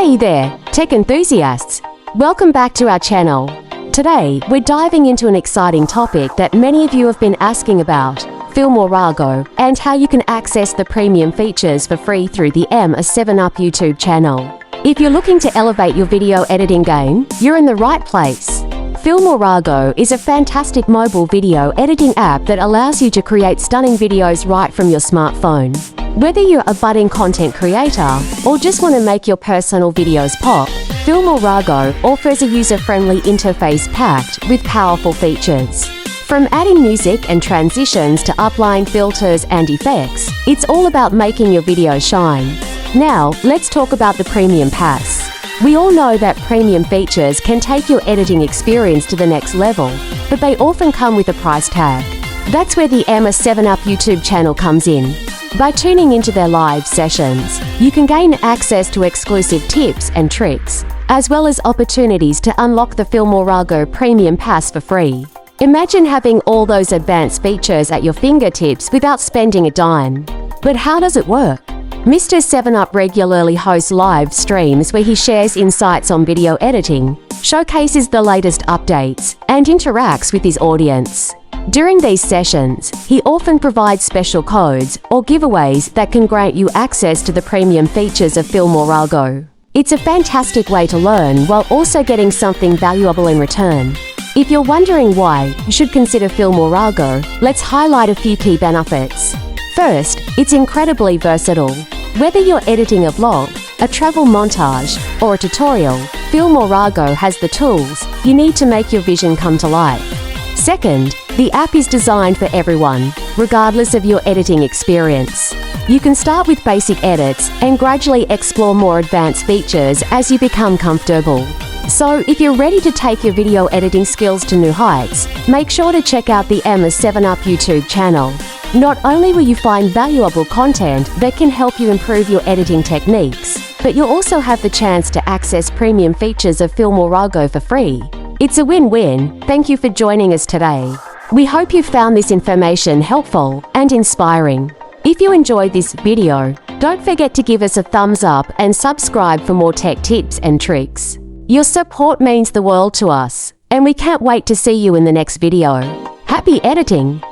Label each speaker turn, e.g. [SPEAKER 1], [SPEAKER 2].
[SPEAKER 1] Hey there, tech enthusiasts! Welcome back to our channel. Today, we're diving into an exciting topic that many of you have been asking about, Filmora Go, and how you can access the premium features for free through the MR7UP YouTube channel. If you're looking to elevate your video editing game, you're in the right place. Filmora Go is a fantastic mobile video editing app that allows you to create stunning videos right from your smartphone. Whether you're a budding content creator or just want to make your personal videos pop, Filmora Go offers a user-friendly interface packed with powerful features. From adding music and transitions to applying filters and effects, it's all about making your video shine. Now, let's talk about the Premium Pass. We all know that premium features can take your editing experience to the next level, but they often come with a price tag. That's where the MR7UP YouTube channel comes in. By tuning into their live sessions, you can gain access to exclusive tips and tricks, as well as opportunities to unlock the Filmora Go Premium Pass for free. Imagine having all those advanced features at your fingertips without spending a dime. But how does it work? Mr. 7UP regularly hosts live streams where he shares insights on video editing, showcases the latest updates, and interacts with his audience. During these sessions, he often provides special codes or giveaways that can grant you access to the premium features of Filmora Go. It's a fantastic way to learn while also getting something valuable in return. If you're wondering why you should consider Filmora Go, let's highlight a few key benefits. First, it's incredibly versatile. Whether you're editing a vlog, a travel montage, or a tutorial, Filmora Go has the tools you need to make your vision come to life. Second, the app is designed for everyone, regardless of your editing experience. You can start with basic edits and gradually explore more advanced features as you become comfortable. So, if you're ready to take your video editing skills to new heights, make sure to check out the MR7UP YouTube channel. Not only will you find valuable content that can help you improve your editing techniques, but you'll also have the chance to access premium features of Filmora Go for free. It's a win-win. Thank you for joining us today. We hope you found this information helpful and inspiring. If you enjoyed this video, don't forget to give us a thumbs up and subscribe for more tech tips and tricks. Your support means the world to us, and we can't wait to see you in the next video. Happy editing!